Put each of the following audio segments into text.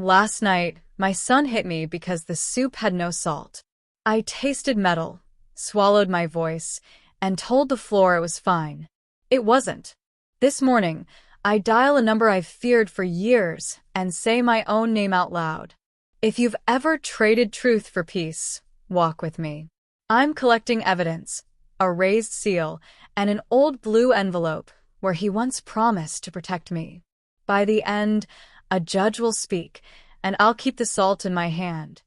Last night, my son hit me because the soup had no salt. I tasted metal, swallowed my voice, and told the floor it was fine. It wasn't. This morning, I dial a number I've feared for years and say my own name out loud. If you've ever traded truth for peace, walk with me. I'm collecting evidence, a raised seal, and an old blue envelope where he once promised to protect me. By the end, a judge will speak, and I'll keep the salt in my hand.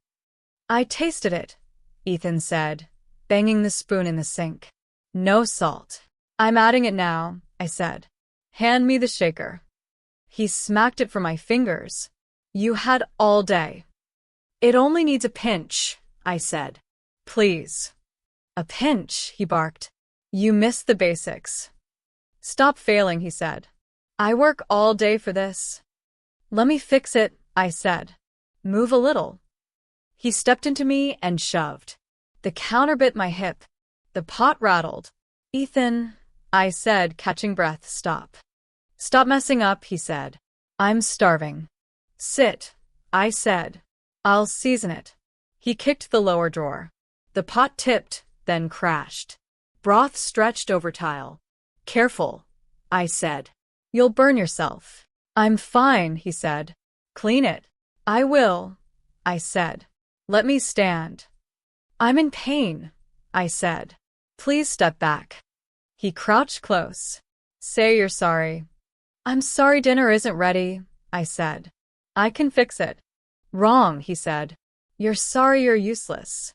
I tasted it, Ethan said, banging the spoon in the sink. No salt. I'm adding it now, I said. Hand me the shaker. He smacked it from my fingers. You had all day. It only needs a pinch, I said. Please. A pinch, he barked. You missed the basics. Stop failing, he said. I work all day for this. Let me fix it, I said. Move a little. He stepped into me and shoved. The counter bit my hip. The pot rattled. Ethan, I said, catching breath, stop. Stop messing up, he said. I'm starving. Sit, I said. I'll season it. He kicked the lower drawer. The pot tipped, then crashed. Broth stretched over tile. Careful, I said. You'll burn yourself. I'm fine, he said. Clean it. I will, I said. Let me stand. I'm in pain, I said. Please step back. He crouched close. Say you're sorry. I'm sorry dinner isn't ready, I said. I can fix it. Wrong, he said. You're sorry you're useless.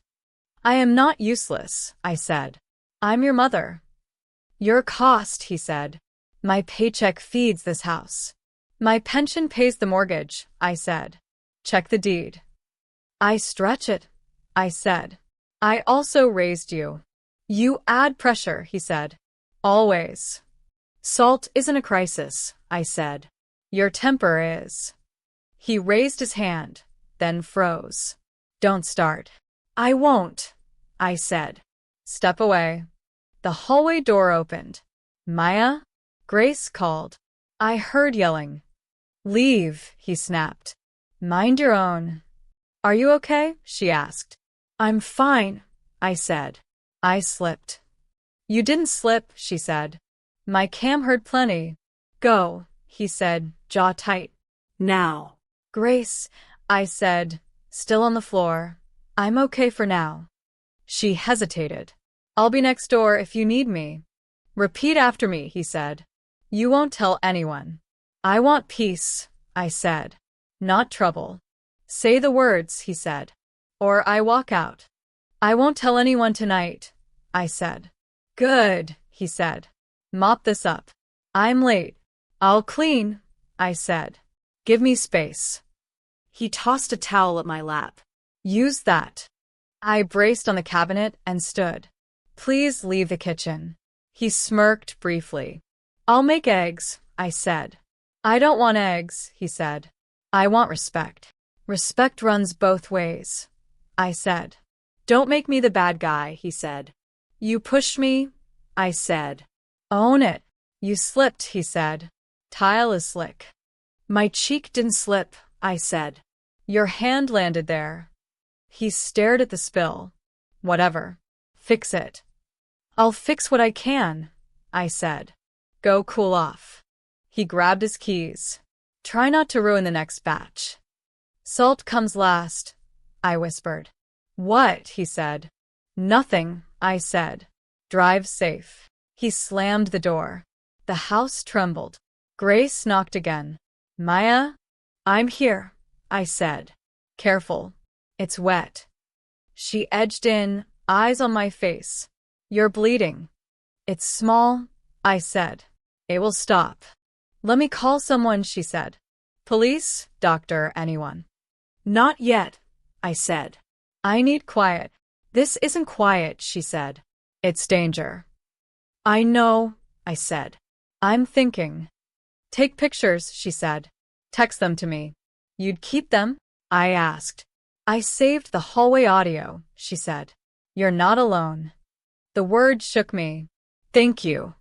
I am not useless, I said. I'm your mother. Your cost, he said. My paycheck feeds this house. My pension pays the mortgage, I said. Check the deed. I stretch it, I said. I also raised you. You add pressure, he said. Always. Salt isn't a crisis, I said. Your temper is. He raised his hand, then froze. Don't start. I won't, I said. Step away. The hallway door opened. Maya? Grace called. I heard yelling. Leave, he snapped. Mind your own. Are you okay? She asked. I'm fine, I said. I slipped. You didn't slip, she said. My cam heard plenty. Go, he said, jaw tight. Now. Grace, I said, still on the floor. I'm okay for now. She hesitated. I'll be next door if you need me. Repeat after me, he said. You won't tell anyone. I want peace, I said. Not trouble. Say the words, he said. Or I walk out. I won't tell anyone tonight, I said. Good, he said. Mop this up. I'm late. I'll clean, I said. Give me space. He tossed a towel at my lap. Use that. I braced on the cabinet and stood. Please leave the kitchen. He smirked briefly. I'll make eggs, I said. I don't want eggs, he said. I want respect. Respect runs both ways, I said. Don't make me the bad guy, he said. You pushed me, I said. Own it. You slipped, he said. Tile is slick. My cheek didn't slip, I said. Your hand landed there. He stared at the spill. Whatever. Fix it. I'll fix what I can, I said. Go cool off. He grabbed his keys. Try not to ruin the next batch. Salt comes last, I whispered. What? He said. Nothing, I said. Drive safe. He slammed the door. The house trembled. Grace knocked again. Maya? I'm here, I said. Careful. It's wet. She edged in, eyes on my face. You're bleeding. It's small, I said. It will stop. Let me call someone, she said. Police, doctor, anyone. Not yet, I said. I need quiet. This isn't quiet, she said. It's danger. I know, I said. I'm thinking. Take pictures, she said. Text them to me. You'd keep them? I asked. I saved the hallway audio, she said. You're not alone. The word shook me. Thank you.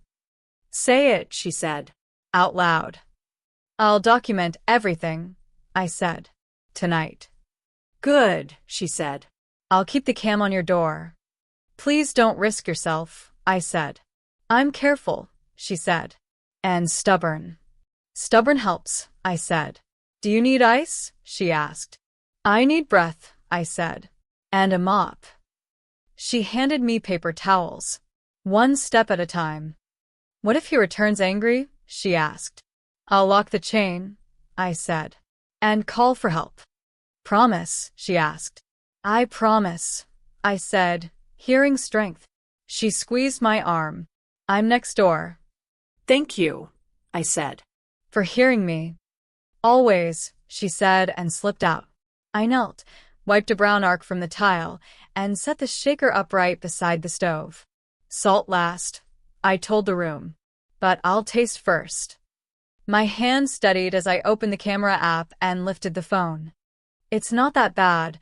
Say it, she said. Out loud. I'll document everything, I said. Tonight. Good, she said. I'll keep the cam on your door. Please don't risk yourself, I said. I'm careful, she said. And stubborn. Stubborn helps, I said. Do you need ice? She asked. I need breath, I said. And a mop. She handed me paper towels. One step at a time. What if he returns angry? She asked. I'll lock the chain, I said. And call for help. Promise? She asked. I promise, I said, hearing strength. She squeezed my arm. I'm next door. Thank you, I said. For hearing me. Always, she said and slipped out. I knelt, wiped a brown arc from the tile, and set the shaker upright beside the stove. Salt last, I told the room. But I'll taste first. My hand steadied as I opened the camera app and lifted the phone. It's not that bad,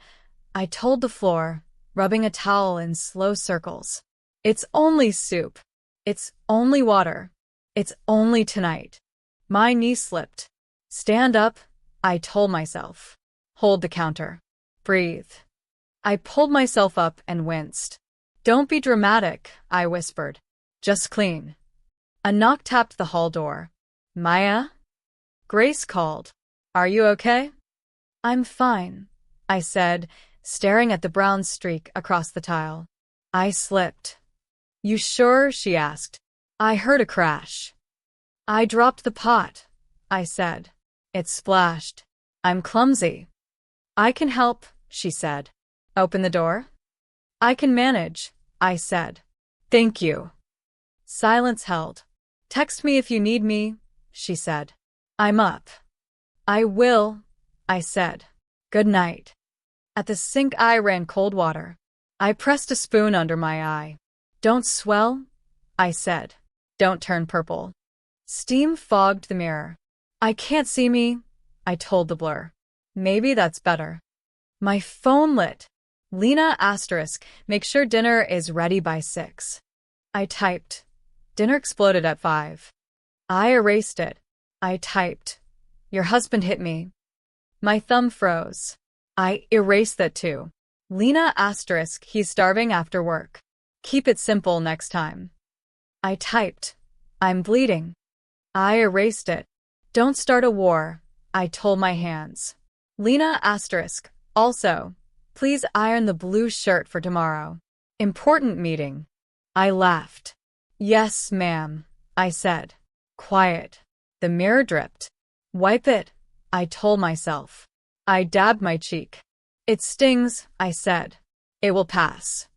I told the floor, rubbing a towel in slow circles. It's only soup. It's only water. It's only tonight. My knee slipped. Stand up, I told myself. Hold the counter. Breathe. I pulled myself up and winced. Don't be dramatic, I whispered. Just clean. A knock tapped the hall door. Maya? Grace called. Are you okay? I'm fine, I said, staring at the brown streak across the tile. I slipped. You sure? She asked. I heard a crash. I dropped the pot, I said. It splashed. I'm clumsy. I can help, she said. Open the door? I can manage, I said. Thank you. Silence held. Text me if you need me, she said. I'm up. I will, I said. Good night. At the sink I ran cold water. I pressed a spoon under my eye. Don't swell, I said. Don't turn purple. Steam fogged the mirror. I can't see me, I told the blur. Maybe that's better. My phone lit. Lena *, make sure dinner is ready by 6. I typed. Dinner exploded at 5. I erased it. I typed. Your husband hit me. My thumb froze. I erased that too. Lena *, he's starving after work. Keep it simple next time. I typed. I'm bleeding. I erased it. Don't start a war, I told my hands. Lena *, also, please iron the blue shirt for tomorrow. Important meeting. I laughed. Yes, ma'am, I said. Quiet. The mirror dripped. Wipe it, I told myself. I dabbed my cheek. It stings, I said. It will pass.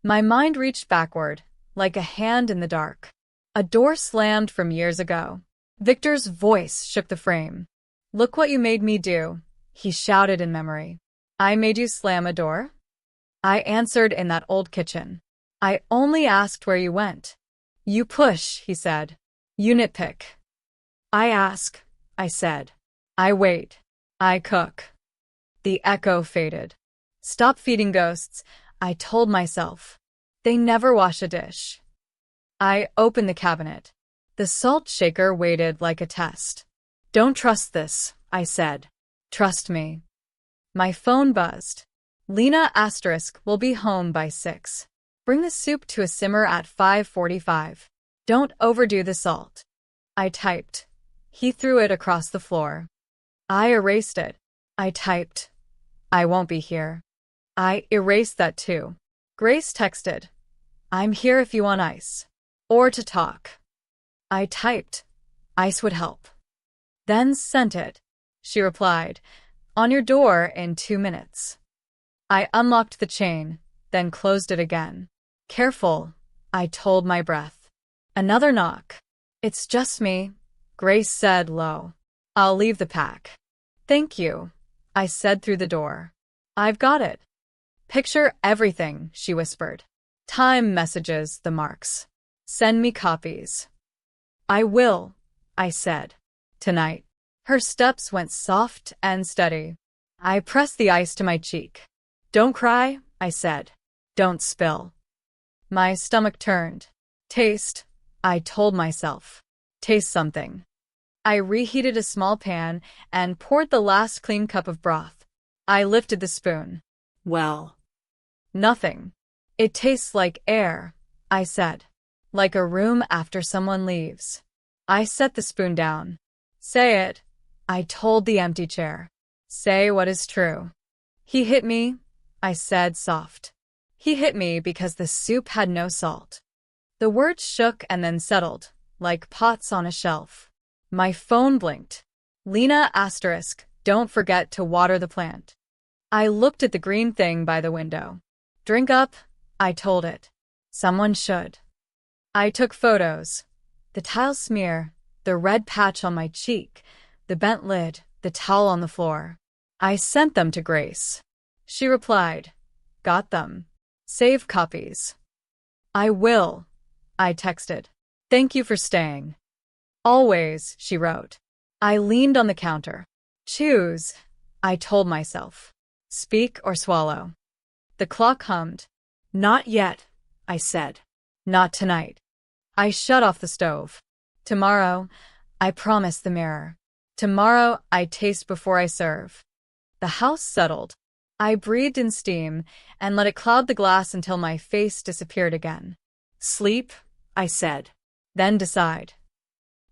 My mind reached backward, like a hand in the dark. A door slammed from years ago. Victor's voice shook the frame. Look what you made me do, he shouted in memory. I made you slam a door? I answered in that old kitchen. I only asked where you went. You push, he said. You nitpick. I ask, I said. I wait. I cook. The echo faded. Stop feeding ghosts, I told myself. They never wash a dish. I opened the cabinet. The salt shaker waited like a test. Don't trust this, I said. Trust me. My phone buzzed. Lena * will be home by 6. Bring the soup to a simmer at 5:45. Don't overdo the salt. I typed. He threw it across the floor. I erased it. I typed. I won't be here. I erased that too. Grace texted. I'm here if you want ice. Or to talk. I typed. Ice would help. Then sent it. She replied. On your door in 2 minutes. I unlocked the chain, then closed it again. Careful, I told my breath. Another knock. It's just me, Grace said low. I'll leave the pack. Thank you, I said through the door. I've got it. Picture everything, she whispered. Time messages, the marks. Send me copies. I will, I said. Tonight. Her steps went soft and steady. I pressed the ice to my cheek. Don't cry, I said. Don't spill. My stomach turned. Taste, I told myself. Taste something. I reheated a small pan and poured the last clean cup of broth. I lifted the spoon. Well, Nothing. It tastes like air, I said. Like a room after someone leaves. I set the spoon down. Say it, I told the empty chair. Say what is true. He hit me, I said soft. He hit me because the soup had no salt. The words shook and then settled, like pots on a shelf. My phone blinked. Lena asterisk, don't forget to water the plant. I looked at the green thing by the window. Drink up, I told it. Someone should. I took photos. The tile smear, the red patch on my cheek, the bent lid, the towel on the floor. I sent them to Grace. She replied, got them. Save copies. I will, I texted. Thank you for staying. Always, she wrote. I leaned on the counter. Choose, I told myself. Speak or swallow. The clock hummed. Not yet, I said. Not tonight. I shut off the stove. Tomorrow, I promise the mirror. Tomorrow, I taste before I serve. The house settled. I breathed in steam and let it cloud the glass until my face disappeared again. Sleep, I said. Then decide.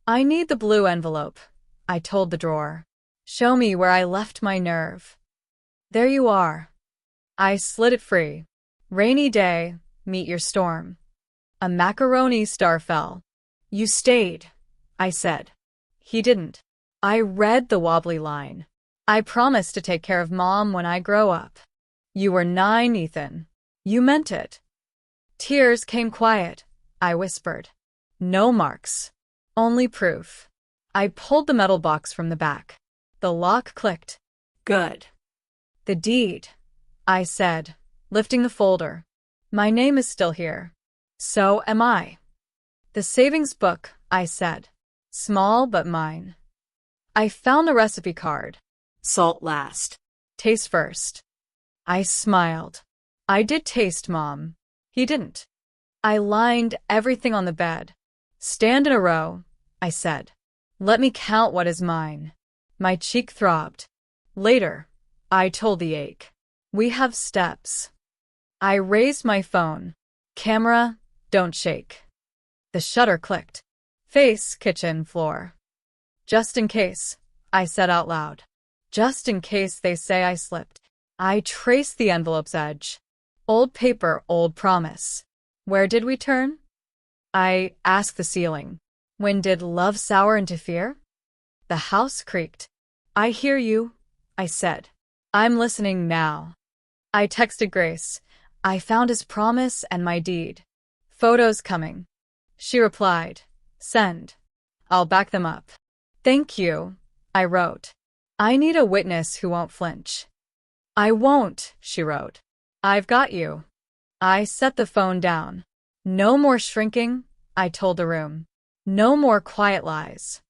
I need the blue envelope, I told the drawer. Show me where I left my nerve. There you are. I slid it free. Rainy day, meet your storm. A macaroni star fell. You stayed, I said. He didn't. I read the wobbly line. I promised to take care of Mom when I grow up. You were 9, Ethan. You meant it. Tears came quiet, I whispered. No marks. Only proof. I pulled the metal box from the back. The lock clicked. Good. The deed, I said, lifting the folder. My name is still here. So am I. The savings book, I said. Small but mine. I found the recipe card. Salt last. Taste first. I smiled. I did taste, Mom. He didn't. I lined everything on the bed. Stand in a row, I said. Let me count what is mine. My cheek throbbed. Later, I told the ache. We have steps. I raised my phone. Camera, don't shake. The shutter clicked. Face, kitchen, floor. Just in case, I said out loud. Just in case they say I slipped. I traced the envelope's edge. Old paper, old promise. Where did we turn? I asked the ceiling. When did love sour into fear? The house creaked. I hear you, I said. I'm listening now. I texted Grace. I found his promise and my deed. Photos coming. She replied, send. I'll back them up. Thank you, I wrote. I need a witness who won't flinch. I won't, she wrote. I've got you. I set the phone down. No more shrinking, I told the room. No more quiet lies.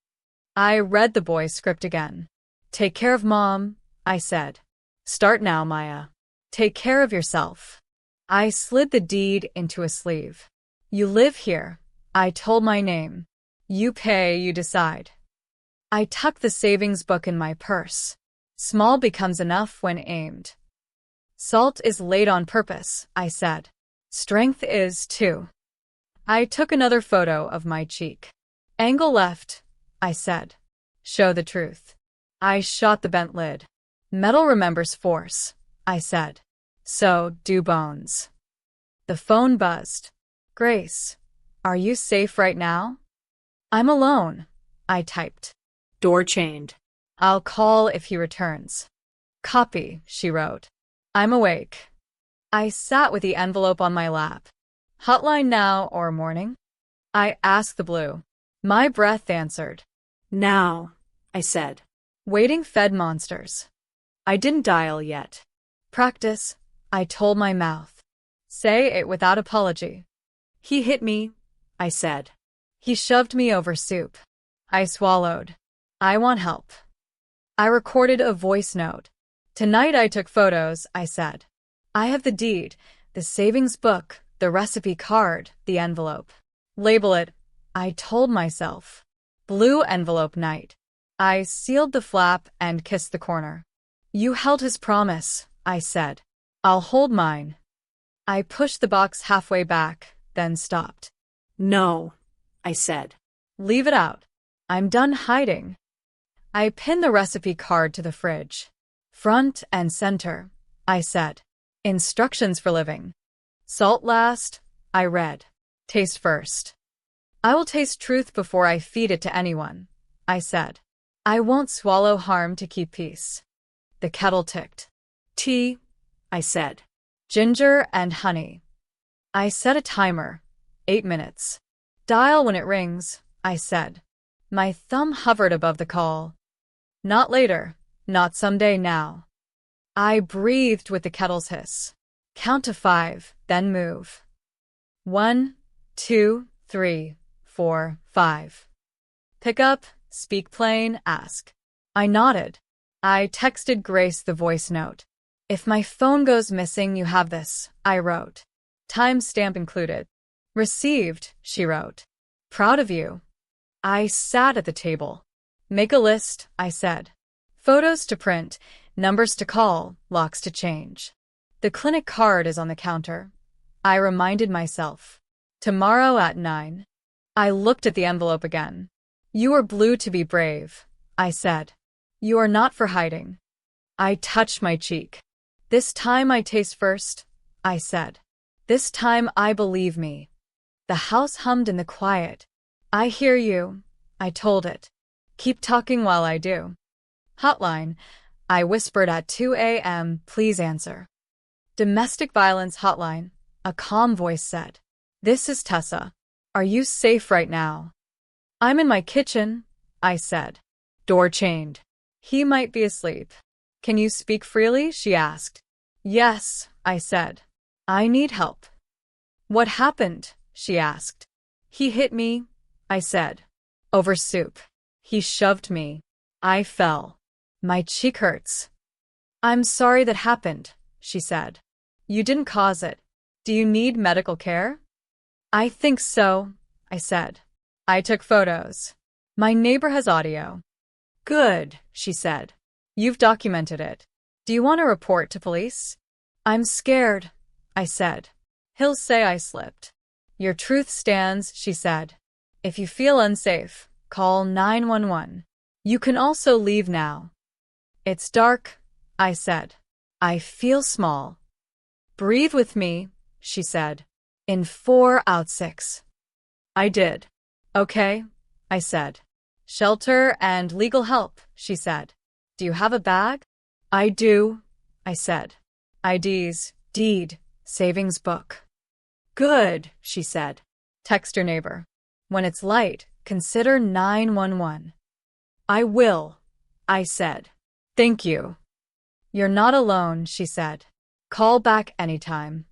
I read the boy's script again. Take care of Mom, I said. Start now, Maya. Take care of yourself. I slid the deed into a sleeve. You live here, I told my name. You pay, you decide. I tucked the savings book in my purse. Small becomes enough when aimed. Salt is laid on purpose, I said. Strength is too. I took another photo of my cheek. Angle left, I said. Show the truth. I shot the bent lid. Metal remembers force, I said. So do bones. The phone buzzed. Grace, are you safe right now? I'm alone, I typed. Door chained. I'll call if he returns. Copy, she wrote. I'm awake. I sat with the envelope on my lap. Hotline now or morning? I asked the blue. My breath answered. Now, I said. Waiting fed monsters. I didn't dial yet. Practice, I told my mouth. Say it without apology. He hit me, I said. He shoved me over soup. I swallowed. I want help. I recorded a voice note. Tonight I took photos, I said. I have the deed, the savings book, the recipe card, the envelope. Label it, I told myself. Blue envelope night. I sealed the flap and kissed the corner. You held his promise, I said. I'll hold mine. I pushed the box halfway back, then stopped. No, I said. Leave it out. I'm done hiding. I pinned the recipe card to the fridge. Front and center, I said. Instructions for living. Salt last, I read. Taste first. I will taste truth before I feed it to anyone, I said. I won't swallow harm to keep peace. The kettle ticked. Tea, I said. Ginger and honey. I set a timer. 8 minutes. Dial when it rings, I said. My thumb hovered above the call. Not later, not someday now. I breathed with the kettle's hiss. Count to 5, then move. 1, 2, 3, 4, 5. Pick up, speak plain, ask. I nodded. I texted Grace the voice note. If my phone goes missing, you have this, I wrote. Timestamp included. Received, she wrote. Proud of you. I sat at the table. Make a list, I said. Photos to print, numbers to call, locks to change. The clinic card is on the counter. I reminded myself. Tomorrow at 9. I looked at the envelope again. You are blue to be brave, I said. You are not for hiding. I touched my cheek. This time I taste first, I said. This time I believe me. The house hummed in the quiet. I hear you, I told it. Keep talking while I do. Hotline, I whispered at 2 a.m., please answer. Domestic violence hotline, a calm voice said. This is Tessa. Are you safe right now? I'm in my kitchen, I said. Door chained. He might be asleep. Can you speak freely? She asked. Yes, I said. I need help. What happened? She asked. He hit me, I said. Over soup. He shoved me. I fell. My cheek hurts. I'm sorry that happened, she said. You didn't cause it. Do you need medical care? I think so, I said. I took photos. My neighbor has audio. Good, she said. You've documented it. Do you want to report to police? I'm scared, I said. He'll say I slipped. Your truth stands, she said. If you feel unsafe, call 911. You can also leave now. It's dark, I said. I feel small. Breathe with me, she said. In 4 out 6. I did. Okay, I said. Shelter and legal help, she said. Do you have a bag? I do, I said. IDs, deed, savings book. Good, she said. Text your neighbor. When it's light, consider 911. I will, I said. Thank you. You're not alone, she said. Call back anytime.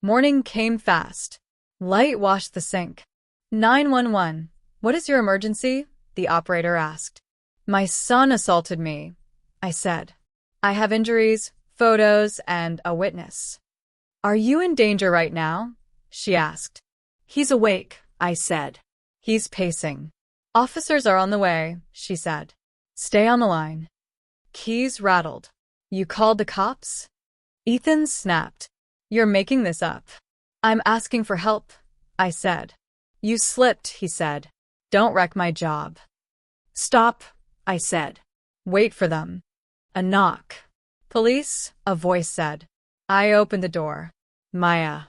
Morning came fast. Light washed the sink. 911. What is your emergency? The operator asked. My son assaulted me, I said. I have injuries, photos, and a witness. Are you in danger right now? She asked. He's awake, I said. He's pacing. Officers are on the way, she said. Stay on the line. Keys rattled. You called the cops? Ethan snapped. You're making this up. I'm asking for help, I said. You slipped, he said. Don't wreck my job. Stop, I said. Wait for them. A knock. Police, a voice said. I opened the door. Maya.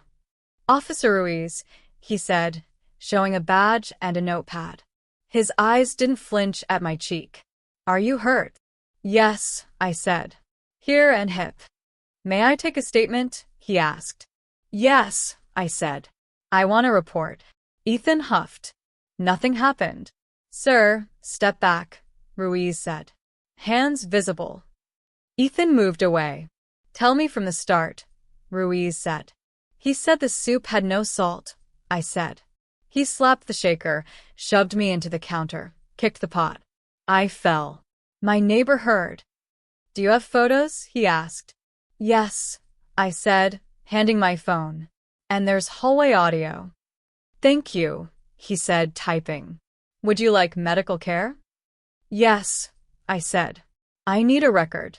Officer Ruiz, he said, showing a badge and a notepad. His eyes didn't flinch at my cheek. Are you hurt? Yes, I said. Here and hip. May I take a statement? He asked. Yes, I said. I want a report. Ethan huffed. Nothing happened. Sir, step back, Ruiz said. Hands visible. Ethan moved away. Tell me from the start, Ruiz said. He said the soup had no salt, I said. He slapped the shaker, shoved me into the counter, kicked the pot. I fell. My neighbor heard. Do you have photos? He asked. Yes, I said, handing my phone. And there's hallway audio. Thank you, he said, typing. Would you like medical care? Yes, I said. I need a record.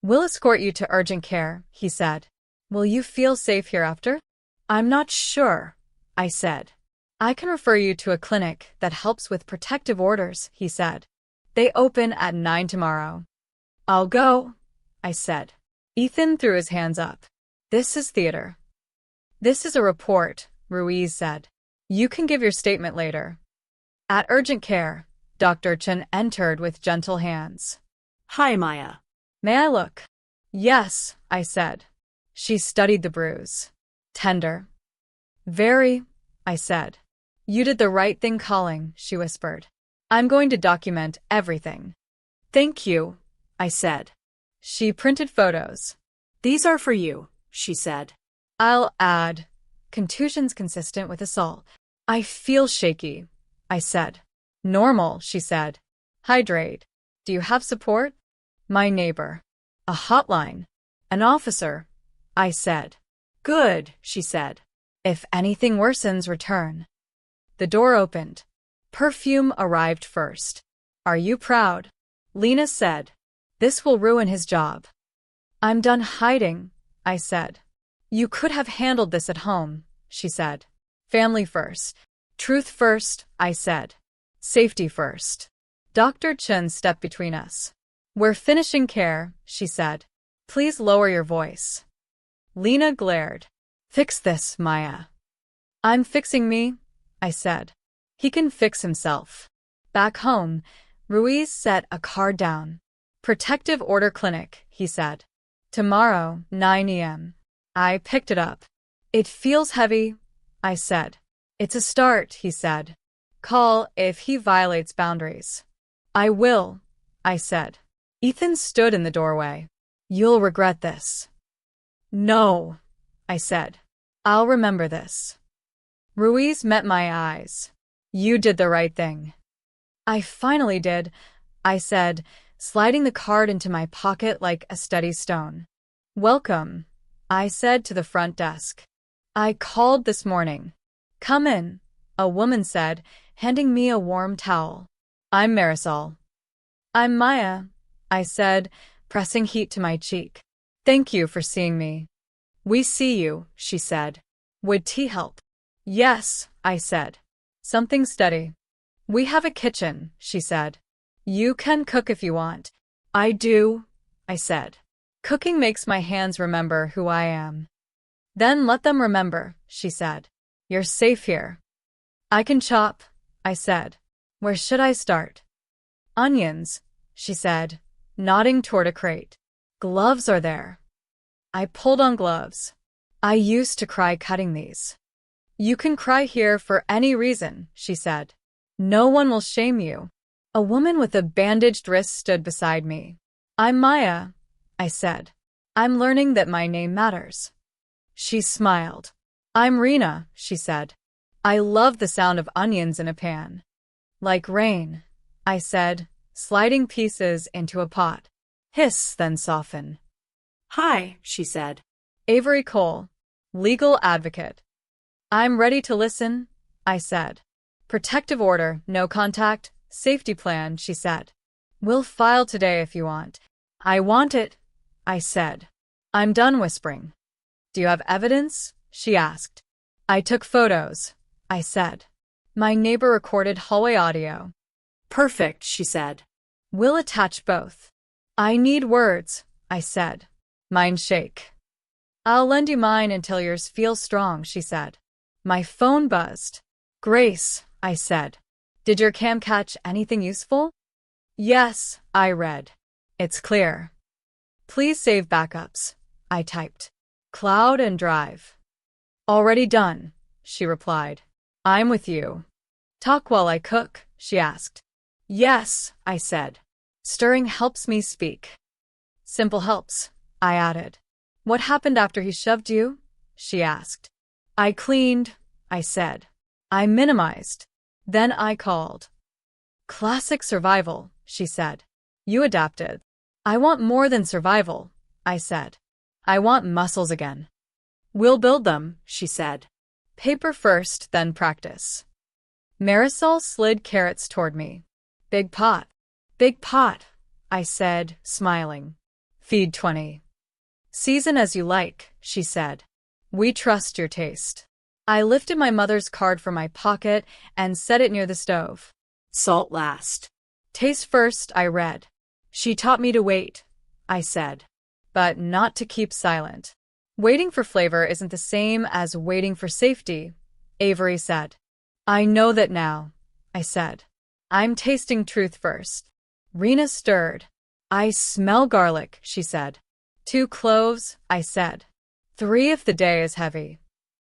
We'll escort you to urgent care, he said. Will you feel safe hereafter? I'm not sure, I said. I can refer you to a clinic that helps with protective orders, he said. They open at 9 tomorrow. I'll go, I said. Ethan threw his hands up. This is theater. This is a report, Ruiz said. You can give your statement later. At urgent care, Dr. Chen entered with gentle hands. Hi, Maya. May I look? Yes, I said. She studied the bruise. Tender. Very, I said. You did the right thing calling, she whispered. I'm going to document everything. Thank you, I said. She printed photos. These are for you, she said. I'll add, contusions consistent with assault. I feel shaky, I said. Normal, she said. Hydrate. Do you have support? My neighbor. A hotline. An officer, I said. Good, she said. If anything worsens, return. The door opened. Perfume arrived first. Are you proud? Lena said. This will ruin his job. I'm done hiding, I said. You could have handled this at home, she said. Family first. Truth first, I said. Safety first. Dr. Chen stepped between us. We're finishing care, she said. Please lower your voice. Lena glared. Fix this, Maya. I'm fixing me, I said. He can fix himself. Back home, Ruiz set a card down. Protective Order Clinic, he said. Tomorrow, 9 a.m. I picked it up. It feels heavy, I said. It's a start, he said. Call if he violates boundaries. I will, I said. Ethan stood in the doorway. You'll regret this. No, I said. I'll remember this. Ruiz met my eyes. You did the right thing. I finally did, I said, sliding the card into my pocket like a steady stone. Welcome, I said to the front desk. I called this morning. Come in, a woman said, handing me a warm towel. I'm Marisol. I'm Maya, I said, pressing heat to my cheek. Thank you for seeing me. We see you, she said. Would tea help? Yes, I said. Something steady. We have a kitchen, she said. You can cook if you want. I do, I said. Cooking makes my hands remember who I am. Then let them remember, she said. You're safe here. I can chop, I said. Where should I start? Onions, she said, nodding toward a crate. Gloves are there. I pulled on gloves. I used to cry cutting these. You can cry here for any reason, she said. No one will shame you. A woman with a bandaged wrist stood beside me. I'm Maya, I said. I'm learning that my name matters. She smiled. I'm Rena, she said. I love the sound of onions in a pan. Like rain, I said, sliding pieces into a pot. Hiss, then soften. Hi, she said. Avery Cole, legal advocate. I'm ready to listen, I said. Protective order, no contact, safety plan, she said. We'll file today if you want. I want it, I said. I'm done whispering. Do you have evidence? She asked. I took photos, I said. My neighbor recorded hallway audio. Perfect, she said. We'll attach both. I need words, I said. Mine shake. I'll lend you mine until yours feels strong, she said. My phone buzzed. Grace, I said. Did your cam catch anything useful? Yes, I read. It's clear. Please save backups, I typed. Cloud and drive. Already done, she replied. I'm with you. Talk while I cook, she asked. Yes, I said. Stirring helps me speak. Simple helps, I added. What happened after he shoved you? She asked. I cleaned, I said. I minimized. Then I called. Classic survival, she said. You adapted. I want more than survival, I said. I want muscles again. We'll build them, she said. Paper first, then practice. Marisol slid carrots toward me. Big pot, I said, smiling. Feed 20. Season as you like, she said. We trust your taste. I lifted my mother's card from my pocket and set it near the stove. Salt last. Taste first, I read. She taught me to wait, I said. But not to keep silent. Waiting for flavor isn't the same as waiting for safety, Avery said. I know that now, I said. I'm tasting truth first. Rena stirred. I smell garlic, she said. 2 cloves, I said. 3 if the day is heavy.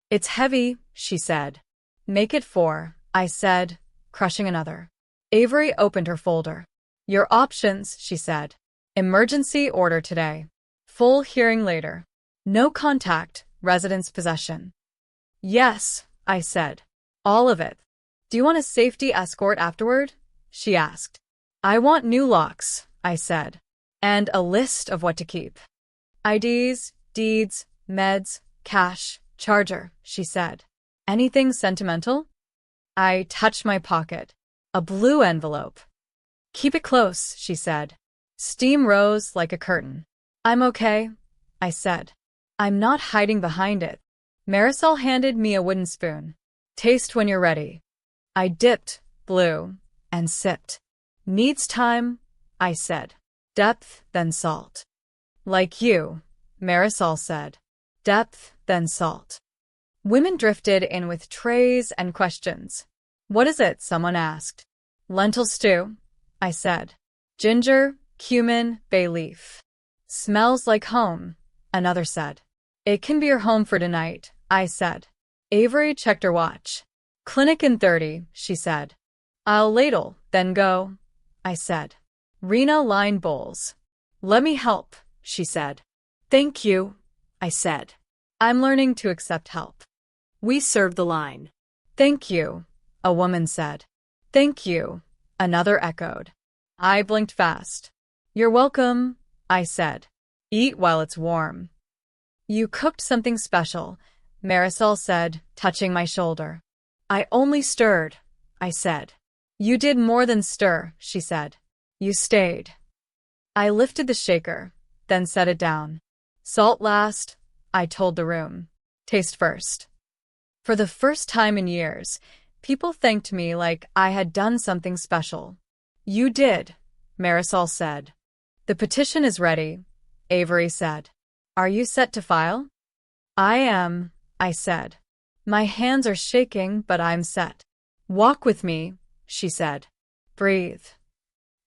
It's heavy, she said. Make it 4, I said, crushing another. Avery opened her folder. Your options, she said. Emergency order today. Full hearing later. No contact, residence possession. Yes, I said. All of it. Do you want a safety escort afterward? She asked. I want new locks, I said. And a list of what to keep. IDs, deeds, meds, cash, charger, she said. Anything sentimental? I touched my pocket. A blue envelope. Keep it close, she said. Steam rose like a curtain. I'm okay, I said. I'm not hiding behind it. Marisol handed me a wooden spoon. Taste when you're ready. I dipped, blew, and sipped. Needs time, I said. Depth, then salt. Like you, Marisol said. Depth, then salt. Women drifted in with trays and questions. What is it? Someone asked. Lentil stew, I said. Ginger, cumin, bay leaf. Smells like home, another said. It can be your home for tonight, I said. Avery checked her watch. Clinic in 30, she said. I'll ladle, then go, I said. Rena lined bowls. Let me help, she said. Thank you, I said. I'm learning to accept help. We served the line. Thank you, a woman said. Thank you, another echoed. I blinked fast. You're welcome, I said. Eat while it's warm. You cooked something special, Marisol said, touching my shoulder. I only stirred, I said. You did more than stir, she said. You stayed. I lifted the shaker, then set it down. Salt last, I told the room. Taste first. For the first time in years, people thanked me like I had done something special. You did, Marisol said. The petition is ready, Avery said. Are you set to file? I am, I said. My hands are shaking, but I'm set. Walk with me, she said. Breathe.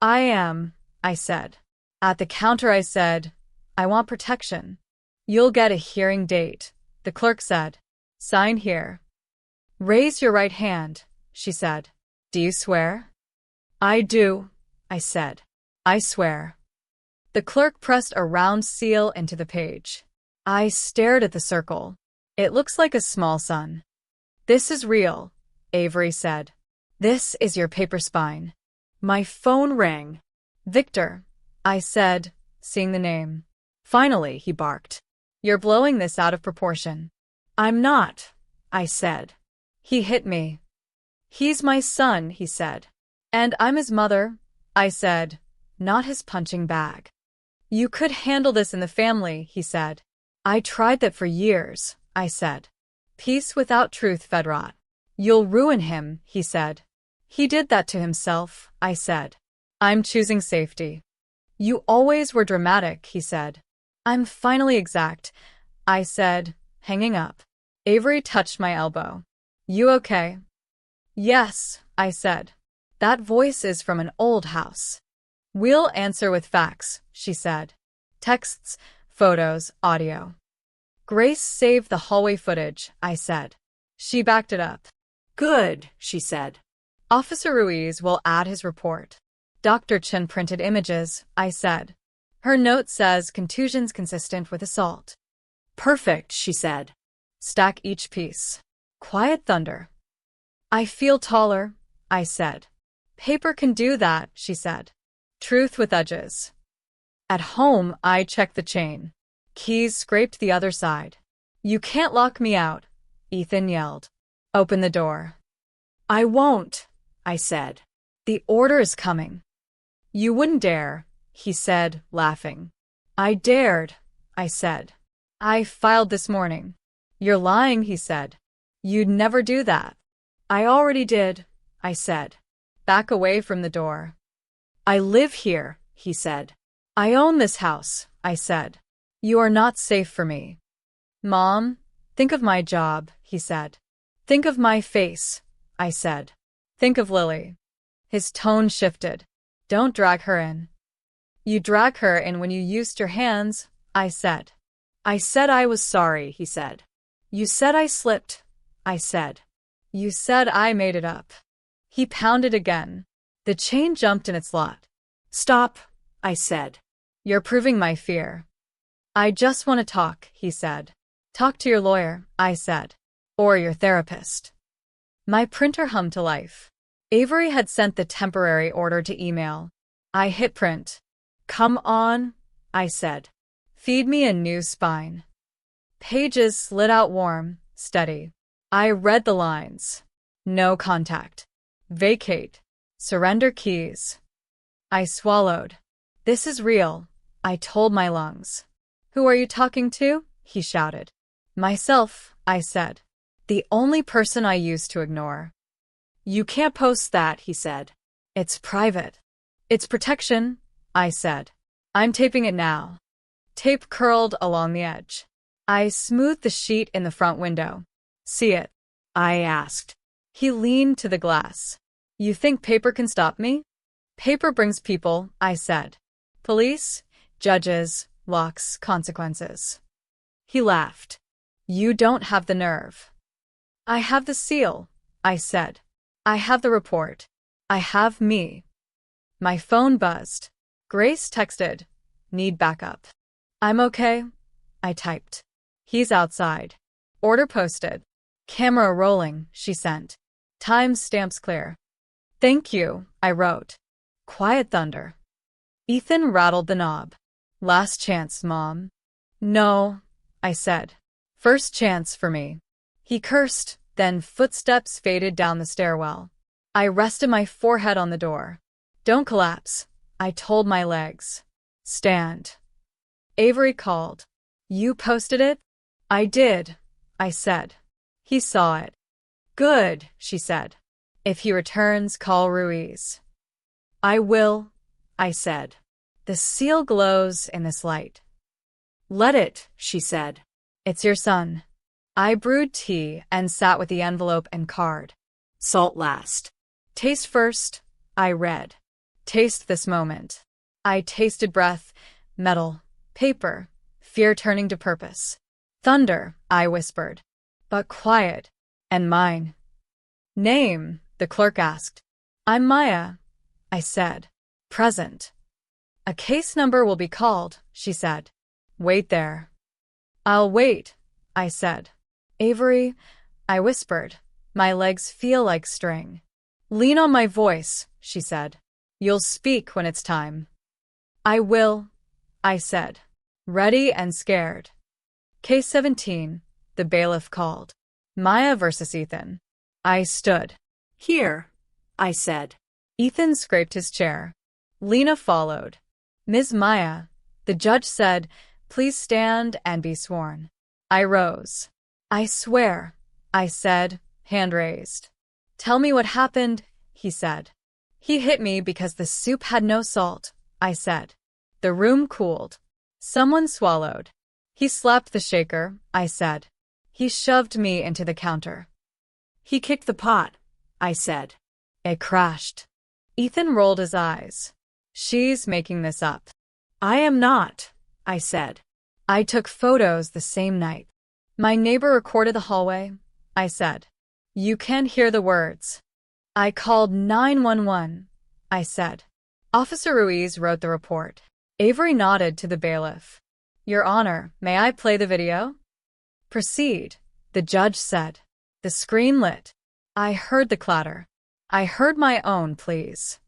I am, I said. At the counter I said, I want protection. You'll get a hearing date, the clerk said. Sign here. Raise your right hand, she said. Do you swear? I do, I said. I swear. The clerk pressed a round seal into the page. I stared at the circle. It looks like a small sun. This is real, Avery said. This is your paper spine. My phone rang. Victor, I said, seeing the name. Finally, he barked. You're blowing this out of proportion. I'm not, I said. He hit me. He's my son, he said. And I'm his mother, I said, not his punching bag. You could handle this in the family, he said. I tried that for years, I said. Peace without truth fed rot. You'll ruin him, he said. He did that to himself, I said. I'm choosing safety. You always were dramatic, he said. I'm finally exact, I said, hanging up. Avery touched my elbow. You okay? Yes, I said. That voice is from an old house. We'll answer with facts, she said. Texts, photos, audio. Grace saved the hallway footage, I said. She backed it up. Good, she said. Officer Ruiz will add his report. Dr. Chen printed images, I said. Her note says contusions consistent with assault. Perfect, she said. Stack each piece. Quiet thunder. I feel taller, I said. Paper can do that, she said. Truth with edges. At home, I checked the chain. Keys scraped the other side. You can't lock me out, Ethan yelled. Open the door. I won't, I said. The order is coming. You wouldn't dare, he said, laughing. I dared, I said. I filed this morning. You're lying, he said. You'd never do that. I already did, I said. Back away from the door. I live here, he said. I own this house, I said. You are not safe for me. Mom, think of my job, he said. Think of my face, I said. Think of Lily. His tone shifted. Don't drag her in. You drag her in when you used your hands, I said. I said I was sorry, he said. You said I slipped, I said. You said I made it up. He pounded again. The chain jumped in its slot. Stop, I said. You're proving my fear. I just want to talk, he said. Talk to your lawyer, I said. Or your therapist. My printer hummed to life. Avery had sent the temporary order to email. I hit print. Come on, I said. Feed me a new spine. Pages slid out warm, steady. I read the lines. No contact. Vacate. Surrender keys. I swallowed. This is real, I told my lungs. Who are you talking to? He shouted. Myself, I said. The only person I used to ignore. You can't post that, he said. It's private. It's protection, I said. I'm taping it now. Tape curled along the edge. I smoothed the sheet in the front window. See it? I asked. He leaned to the glass. You think paper can stop me? Paper brings people, I said. Police, judges, locks, consequences. He laughed. You don't have the nerve. I have the seal, I said. I have the report. I have me. My phone buzzed. Grace texted. Need backup. I'm okay, I typed. He's outside. Order posted. Camera rolling, she sent. Time stamps clear. Thank you, I wrote. Quiet thunder. Ethan rattled the knob. Last chance, Mom. No, I said. First chance for me. He cursed, then footsteps faded down the stairwell. I rested my forehead on the door. Don't collapse, I told my legs. Stand. Avery called. You posted it? I did, I said. He saw it. Good, she said. If he returns, call Ruiz. I will, I said. The seal glows in this light. Let it, she said. It's your son. I brewed tea and sat with the envelope and card. Salt last. Taste first, I read. Taste this moment. I tasted breath, metal, paper, fear turning to purpose. Thunder, I whispered. But quiet. And mine. Name, the clerk asked. I'm Maya, I said. Present. A case number will be called, she said. Wait there. I'll wait, I said. Avery, I whispered. My legs feel like string. Lean on my voice, she said. You'll speak when it's time. I will, I said. Ready and scared. Case 17, the bailiff called. Maya versus Ethan. I stood. Here, I said. Ethan scraped his chair. Lena followed. Ms. Maya, the judge said, please stand and be sworn. I rose. I swear, I said, hand raised. Tell me what happened, he said. He hit me because the soup had no salt, I said. The room cooled. Someone swallowed. He slapped the shaker, I said. He shoved me into the counter. He kicked the pot, I said. It crashed. Ethan rolled his eyes. She's making this up. I am not, I said. I took photos the same night. My neighbor recorded the hallway, I said. You can hear the words. I called 911, I said. Officer Ruiz wrote the report. Avery nodded to the bailiff. Your Honor, may I play the video? Proceed, the judge said. The screen lit. I heard the clatter. I heard my own, please.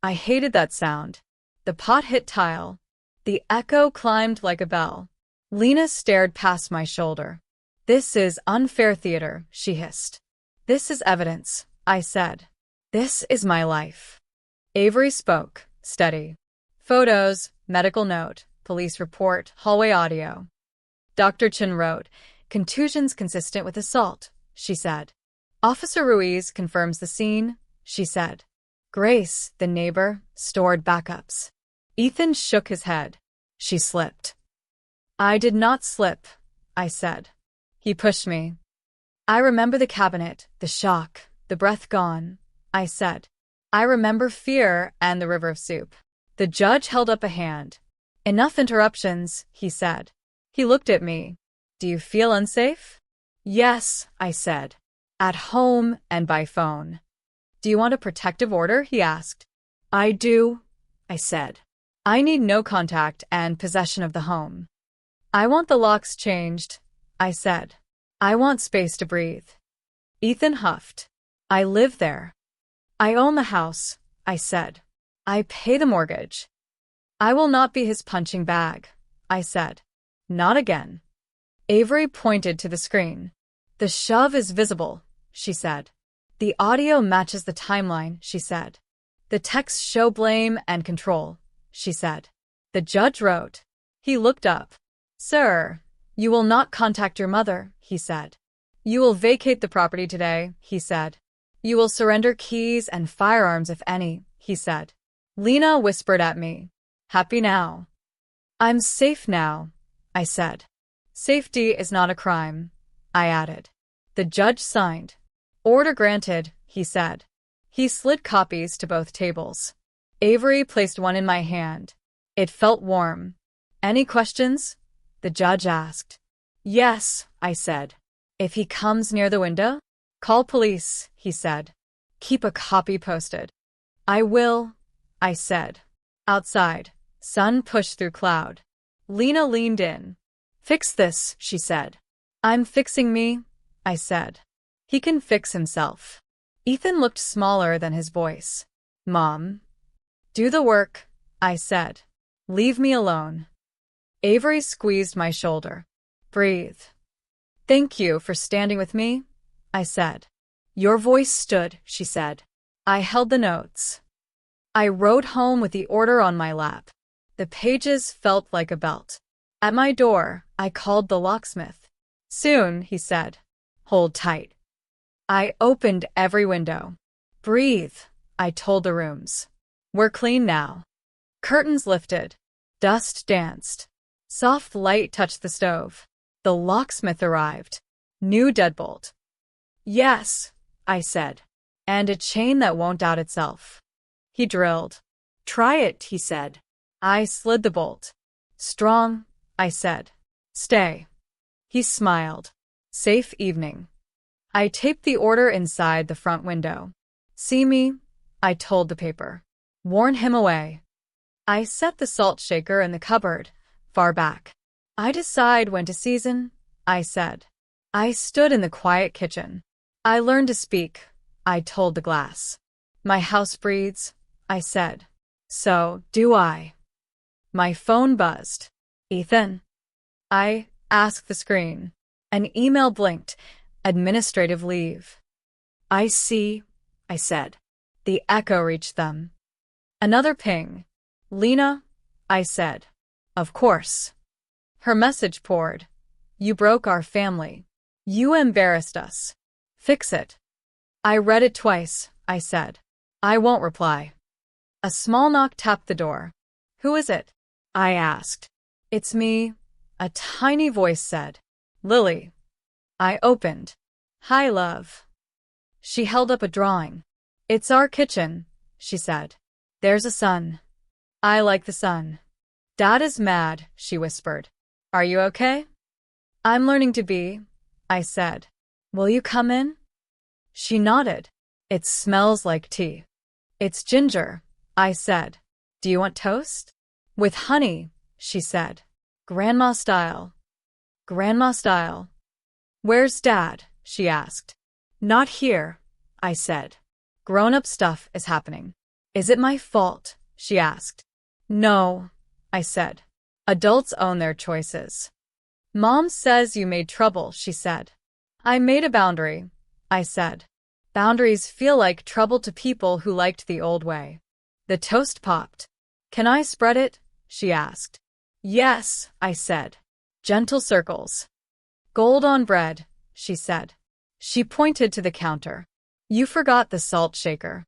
I hated that sound. The pot hit tile. The echo climbed like a bell. Lena stared past my shoulder. This is unfair theater, she hissed. This is evidence, I said. This is my life. Avery spoke, steady. Photos, medical note, police report, hallway audio. Dr. Chen wrote, "Contusions consistent with assault," she said. "Officer Ruiz confirms the scene," she said. Grace, the neighbor, stored backups. Ethan shook his head. "She slipped." "I did not slip," I said. He pushed me. "I remember the cabinet, the shock, the breath gone," I said. "I remember fear and the river of soup." The judge held up a hand. "Enough interruptions," he said. He looked at me. "Do you feel unsafe?" "Yes," I said. "At home and by phone." "Do you want a protective order?" he asked. "I do," I said. "I need no contact and possession of the home." "I want the locks changed," I said. "I want space to breathe." Ethan huffed. "I live there." "I own the house," I said. "I pay the mortgage." "I will not be his punching bag," I said. "Not again." Avery pointed to the screen. "The shove is visible," she said. "The audio matches the timeline," she said. "The texts show blame and control," she said. The judge wrote. He looked up. "Sir, you will not contact your mother," he said. "You will vacate the property today," he said. "You will surrender keys and firearms if any," he said. Lena whispered at me. "Happy now?" "I'm safe now," I said. "Safety is not a crime," I added. The judge signed. "Order granted," he said. He slid copies to both tables. Avery placed one in my hand. It felt warm. "Any questions?" the judge asked. "Yes," I said. "If he comes near the window, call police," he said. "Keep a copy posted." "I will," I said. Outside, sun pushed through cloud. Lena leaned in. "Fix this," she said. "I'm fixing me," I said. "He can fix himself." Ethan looked smaller than his voice. "Mom." "Do the work," I said. "Leave me alone." Avery squeezed my shoulder. "Breathe." "Thank you for standing with me," I said. "Your voice stood," she said. I held the notes. I rode home with the order on my lap. The pages felt like a belt. At my door, I called the locksmith. "Soon," he said. "Hold tight." I opened every window. "Breathe," I told the rooms. "We're clean now." Curtains lifted. Dust danced. Soft light touched the stove. The locksmith arrived. New deadbolt. "Yes," I said. "And a chain that won't out itself." He drilled. "Try it," he said. I slid the bolt. "Strong," I said. "Stay." He smiled. "Safe evening." I taped the order inside the front window. "See me?" I told the paper. "Warn him away." I set the salt shaker in the cupboard, far back. "I decide when to season," I said. I stood in the quiet kitchen. "I learned to speak," I told the glass. "My house breathes," I said. "So do I." My phone buzzed. "Ethan?" I asked the screen. An email blinked. Administrative leave. "I see," I said. The echo reached them. Another ping. "Lena?" I said. "Of course." Her message poured. "You broke our family. You embarrassed us. Fix it." I read it twice, I said. "I won't reply." A small knock tapped the door. "Who is it?" I asked. "It's me," a tiny voice said. "Lily." I opened. "Hi, love." She held up a drawing. "It's our kitchen," she said. "There's a sun. I like the sun." "Dad is mad," she whispered. "Are you okay?" "I'm learning to be," I said. "Will you come in?" She nodded. "It smells like tea." "It's ginger," I said. "Do you want toast?" "With honey," she said. "Grandma style." "Grandma style." "Where's Dad?" she asked. "Not here," I said. "Grown-up stuff is happening." "Is it my fault?" she asked. "No," I said. "Adults own their choices." "Mom says you made trouble," she said. "I made a boundary," I said. "Boundaries feel like trouble to people who liked the old way." The toast popped. "Can I spread it?" she asked. Yes, I said. Gentle circles. Gold on bread, she said. She pointed to the counter. You forgot the salt shaker.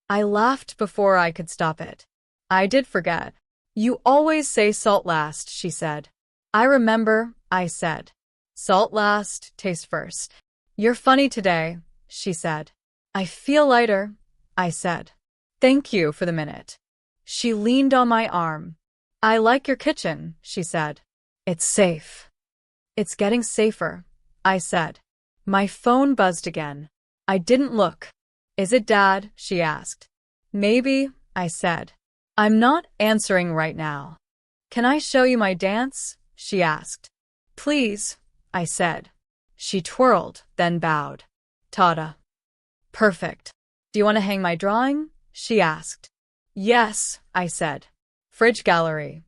I laughed before I could stop it. I did forget. You always say salt last, she said. I remember, I said. Salt last, taste first. You're funny today, she said. I feel lighter, I said. Thank you for the minute. She leaned on my arm. I like your kitchen, she said. It's safe. It's getting safer, I said. My phone buzzed again. I didn't look. Is it Dad? She asked. Maybe, I said. I'm not answering right now. Can I show you my dance? She asked. Please, I said. She twirled, then bowed. Ta-da. Perfect. Do you want to hang my drawing? She asked. Yes, I said. Fridge gallery.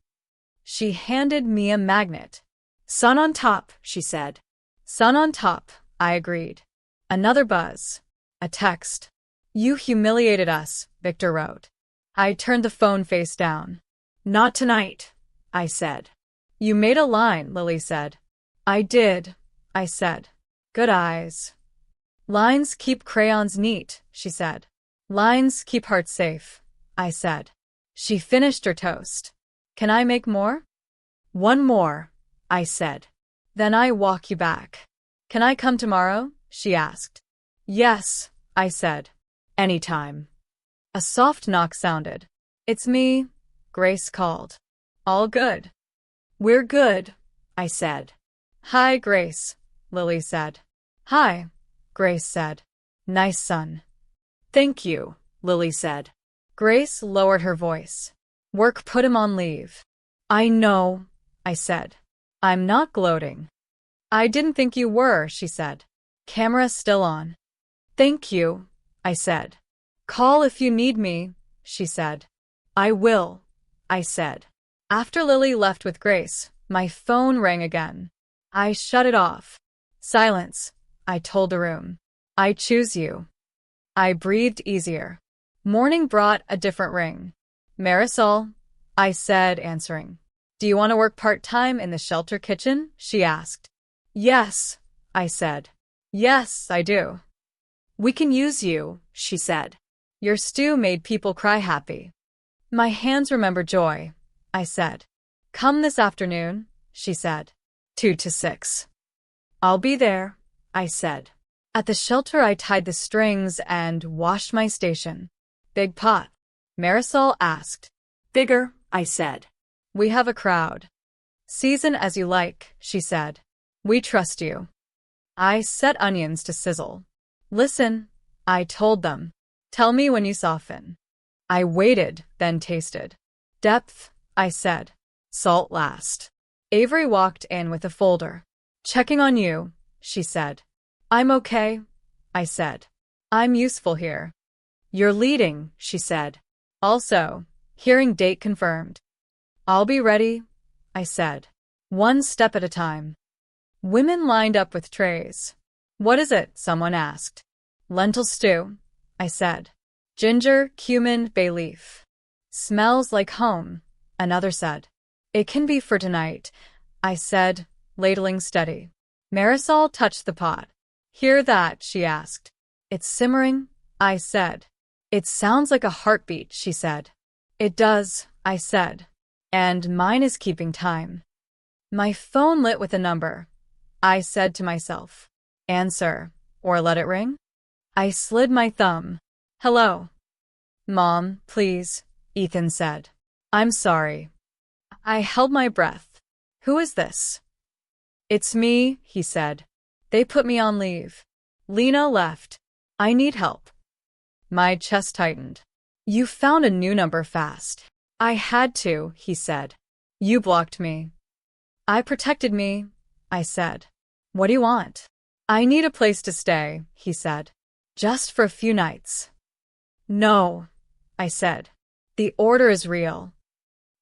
She handed me a magnet. Sun on top, she said. Sun on top, I agreed. Another buzz. A text. You humiliated us, Victor wrote. I turned the phone face down. Not tonight, I said. You made a line, Lily said. I did, I said. Good eyes. Lines keep crayons neat, she said. Lines keep hearts safe, I said. She finished her toast. Can I make more? One more, I said. Then I walk you back. Can I come tomorrow? She asked. Yes, I said. Anytime. A soft knock sounded. It's me, Grace called. All good. We're good, I said. Hi, Grace, Lily said. Hi, Grace said. Nice sun. Thank you, Lily said. Grace lowered her voice. Work put him on leave. I know, I said. I'm not gloating. I didn't think you were, she said. Camera still on. Thank you, I said. Call if you need me, she said. I will, I said. After Lily left with Grace, my phone rang again. I shut it off. Silence, I told the room. I choose you. I breathed easier. Morning brought a different ring. Marisol, I said, answering. Do you want to work part-time in the shelter kitchen? She asked. Yes, I said. Yes, I do. We can use you, she said. Your stew made people cry happy. My hands remember joy, I said. Come this afternoon, she said. 2 to 6. I'll be there, I said. At the shelter I tied the strings and washed my station. Big pot? Marisol asked. Bigger, I said. We have a crowd. Season as you like, she said. We trust you. I set onions to sizzle. Listen, I told them. Tell me when you soften. I waited, then tasted. Depth, I said. Salt last. Avery walked in with a folder. Checking on you, she said. I'm okay, I said. I'm useful here. You're leading, she said. Also, hearing date confirmed. I'll be ready, I said. One step at a time. Women lined up with trays. What is it? Someone asked. Lentil stew, I said. Ginger, cumin, bay leaf. Smells like home, another said. It can be for tonight, I said, ladling steady. Marisol touched the pot. Hear that? She asked. It's simmering, I said. It sounds like a heartbeat, she said. It does, I said. And mine is keeping time. My phone lit with a number. I said to myself, answer, or let it ring. I slid my thumb. Hello. Mom, please, Ethan said. I'm sorry. I held my breath. Who is this? It's me, he said. They put me on leave. Lena left. I need help. My chest tightened. You found a new number fast. I had to, he said. You blocked me. I protected me, I said. What do you want? I need a place to stay, he said. Just for a few nights. No, I said. The order is real.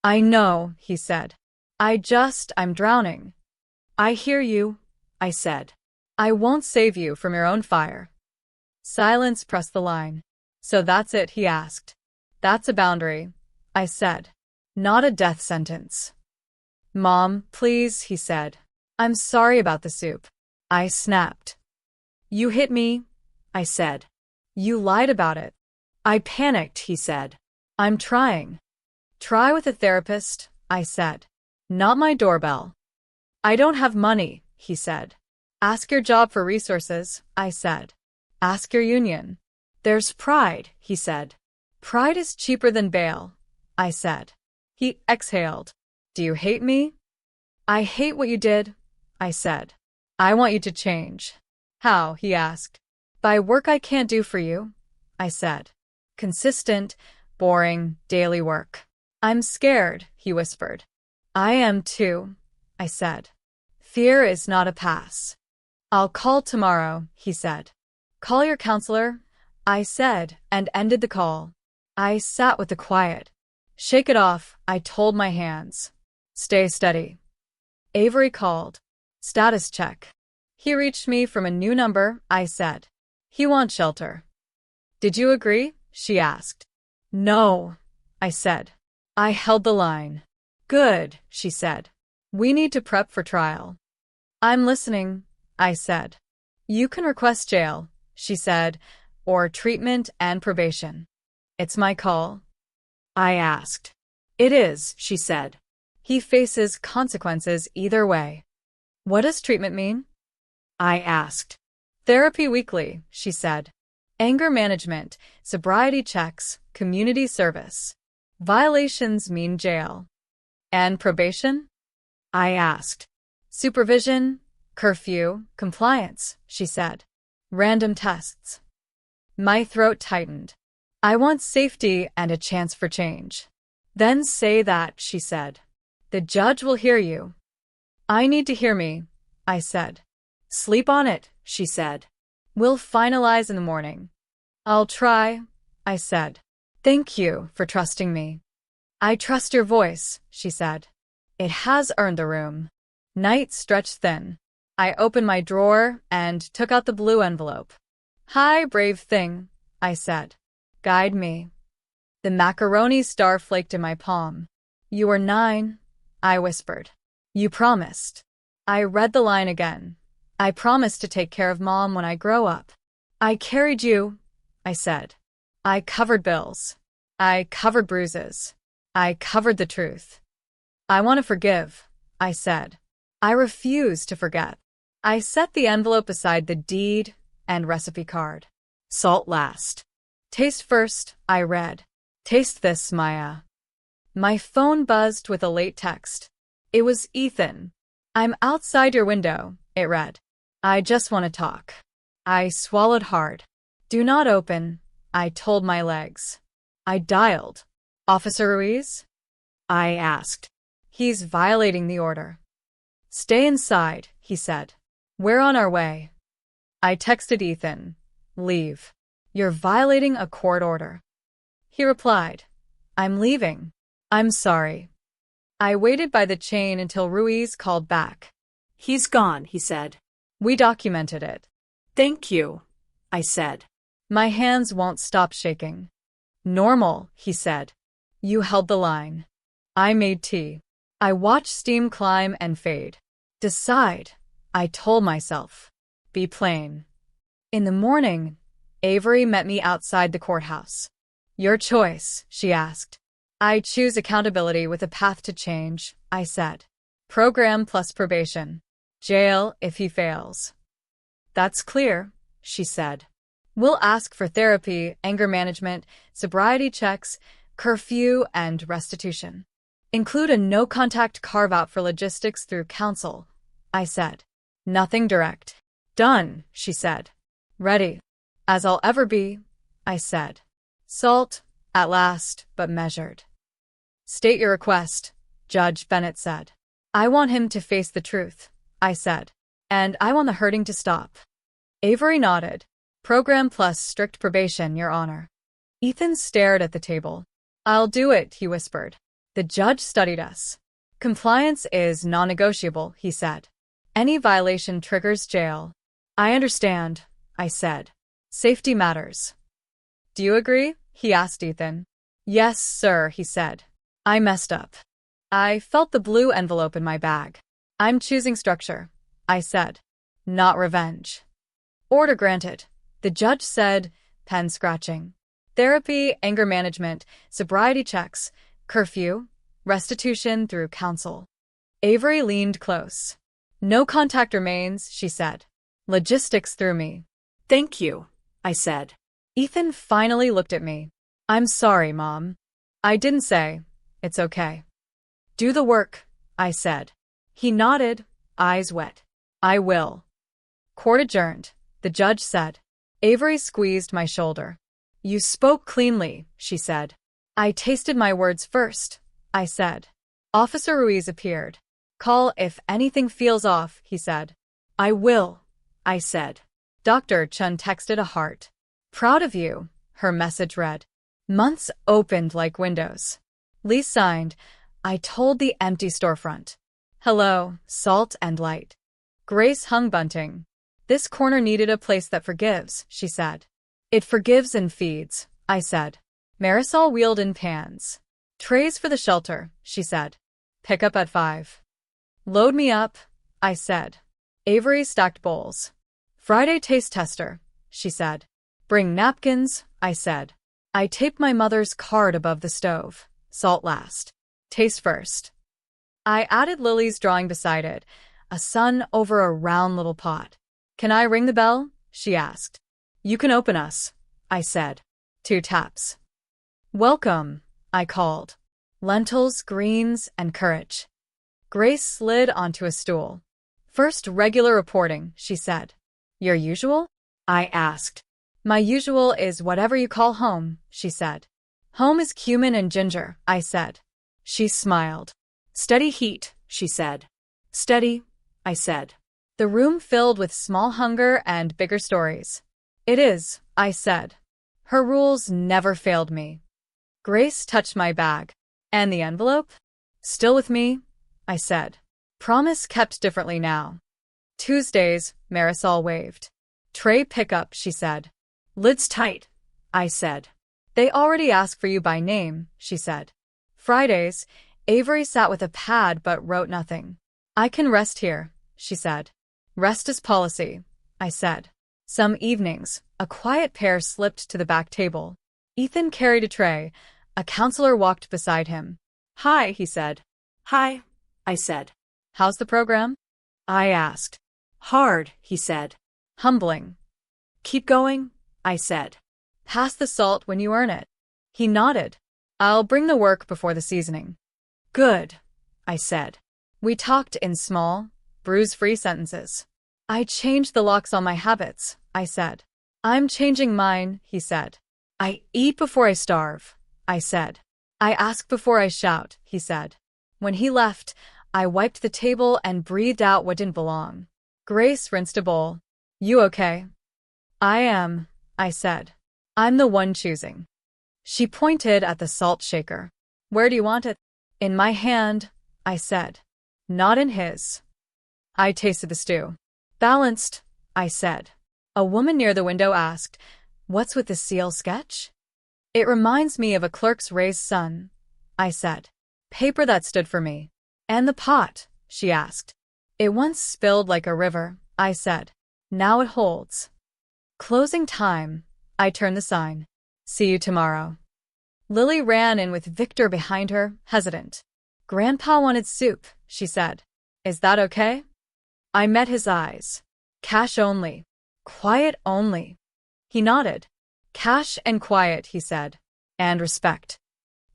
I know, he said. I'm drowning. I hear you, I said. I won't save you from your own fire. Silence pressed the line. So that's it, he asked. That's a boundary, I said. Not a death sentence. Mom, please, he said. I'm sorry about the soup. I snapped. You hit me, I said. You lied about it. I panicked, he said. I'm trying. Try with a therapist, I said. Not my doorbell. I don't have money, he said. Ask your job for resources, I said. Ask your union. There's pride, he said. Pride is cheaper than bail, I said. He exhaled. Do you hate me? I hate what you did, I said. I want you to change. How? He asked. By work I can't do for you, I said. Consistent, boring, daily work. I'm scared, he whispered. I am too, I said. Fear is not a pass. I'll call tomorrow, he said. Call your counselor, I said, and ended the call. I sat with the quiet. Shake it off, I told my hands. Stay steady. Avery called. Status check. He reached me from a new number, I said. He wants shelter. Did you agree? She asked. No, I said. I held the line. Good, she said. We need to prep for trial. I'm listening, I said. You can request jail, she said, or treatment and probation. It's my call. I asked. It is, she said. He faces consequences either way. What does treatment mean? I asked. Therapy weekly, she said. Anger management, sobriety checks, community service. Violations mean jail. And probation? I asked. Supervision, curfew, compliance, she said. Random tests. My throat tightened. I want safety and a chance for change. Then say that, she said. The judge will hear you. I need to hear me, I said. Sleep on it, she said. We'll finalize in the morning. I'll try, I said. Thank you for trusting me. I trust your voice, she said. It has earned the room. Night stretched thin. I opened my drawer and took out the blue envelope. Hi, brave thing, I said. Guide me. The macaroni star flaked in my palm. You were 9, I whispered. You promised. I read the line again. I promised to take care of Mom when I grow up. I carried you, I said. I covered bills. I covered bruises. I covered the truth. I want to forgive, I said. I refuse to forget. I set the envelope beside the deed and recipe card. Salt last. Taste first, I read. Taste this, Maya. My phone buzzed with a late text. It was Ethan. I'm outside your window, it read. I just want to talk. I swallowed hard. Do not open, I told my legs. I dialed. Officer Ruiz? I asked. He's violating the order. Stay inside, he said. We're on our way. I texted Ethan. Leave. You're violating a court order. He replied. I'm leaving. I'm sorry. I waited by the chain until Ruiz called back. He's gone, he said. We documented it. Thank you, I said. My hands won't stop shaking. Normal, he said. You held the line. I made tea. I watched steam climb and fade. Decide, I told myself. Be plain. In the morning, Avery met me outside the courthouse. Your choice, she asked. I choose accountability with a path to change, I said. Program plus probation. Jail if he fails. That's clear, she said. We'll ask for therapy, anger management, sobriety checks, curfew, and restitution. Include a no-contact carve-out for logistics through counsel, I said. Nothing direct. Done, she said. Ready. As I'll ever be, I said. Salt, at last, but measured. State your request, Judge Bennett said. I want him to face the truth, I said. And I want the hurting to stop. Avery nodded. Program plus strict probation, Your Honor. Ethan stared at the table. I'll do it, he whispered. The judge studied us. Compliance is non-negotiable, he said. Any violation triggers jail. I understand, I said. Safety matters. Do you agree? He asked Ethan. Yes, sir, he said. I messed up. I felt the blue envelope in my bag. I'm choosing structure, I said. Not revenge. Order granted, the judge said, pen scratching. Therapy, anger management, sobriety checks, curfew, restitution through counsel. Avery leaned close. No contact remains, she said. Logistics threw me. Thank you, I said. Ethan finally looked at me. I'm sorry, Mom. I didn't say, it's okay. Do the work, I said. He nodded, eyes wet. I will. Court adjourned, the judge said. Avery squeezed my shoulder. You spoke cleanly, she said. I tasted my words first, I said. Officer Ruiz appeared. Call if anything feels off, he said. I will, I said. Dr. Chen texted a heart. Proud of you, her message read. Months opened like windows. Lee signed. I told the empty storefront. Hello, salt and light. Grace hung bunting. This corner needed a place that forgives, she said. It forgives and feeds, I said. Marisol wheeled in pans. Trays for the shelter, she said. Pick up at 5. Load me up, I said. Avery stacked bowls. Friday taste tester, she said. Bring napkins, I said. I taped my mother's card above the stove. Salt last. Taste first. I added Lily's drawing beside it, a sun over a round little pot. Can I ring the bell? She asked. You can open us, I said. 2 taps. Welcome, I called. Lentils, greens, and courage. Grace slid onto a stool. First regular reporting, she said. Your usual? I asked. My usual is whatever you call home, she said. Home is cumin and ginger, I said. She smiled. Steady heat, she said. Steady, I said. The room filled with small hunger and bigger stories. It is, I said. Her rules never failed me. Grace touched my bag. And the envelope? Still with me, I said. Promise kept differently now. Tuesdays, Marisol waved. Tray pickup, she said. Lids tight, I said. They already ask for you by name, she said. Fridays, Avery sat with a pad but wrote nothing. I can rest here, she said. Rest is policy, I said. Some evenings, a quiet pair slipped to the back table. Ethan carried a tray. A counselor walked beside him. Hi, he said. Hi, I said. How's the program? I asked. Hard, he said. Humbling. Keep going, I said. Pass the salt when you earn it. He nodded. I'll bring the work before the seasoning. Good, I said. We talked in small, bruise-free sentences. I changed the locks on my habits, I said. I'm changing mine, he said. I eat before I starve, I said. I ask before I shout, he said. When he left, I wiped the table and breathed out what didn't belong. Grace rinsed a bowl. You okay? I am, I said. I'm the one choosing. She pointed at the salt shaker. Where do you want it? In my hand, I said. Not in his. I tasted the stew. Balanced, I said. A woman near the window asked, What's with the seal sketch? It reminds me of a clerk's raised son, I said. Paper that stood for me. And the pot, she asked. It once spilled like a river, I said. Now it holds. Closing time, I turned the sign. See you tomorrow. Lily ran in with Victor behind her, hesitant. Grandpa wanted soup, she said. Is that okay? I met his eyes. Cash only. Quiet only. He nodded. Cash and quiet, he said. And respect.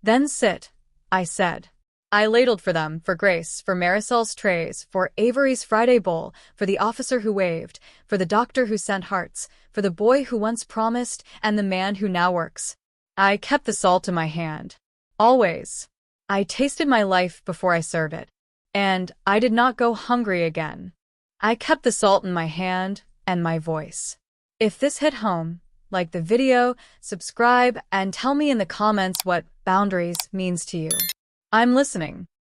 Then sit, I said. I ladled for them, for Grace, for Marisol's trays, for Avery's Friday bowl, for the officer who waved, for the doctor who sent hearts, for the boy who once promised, and the man who now works. I kept the salt in my hand. Always. I tasted my life before I served it. And I did not go hungry again. I kept the salt in my hand and my voice. If this hit home, like the video, subscribe, and tell me in the comments what boundaries means to you. I'm listening.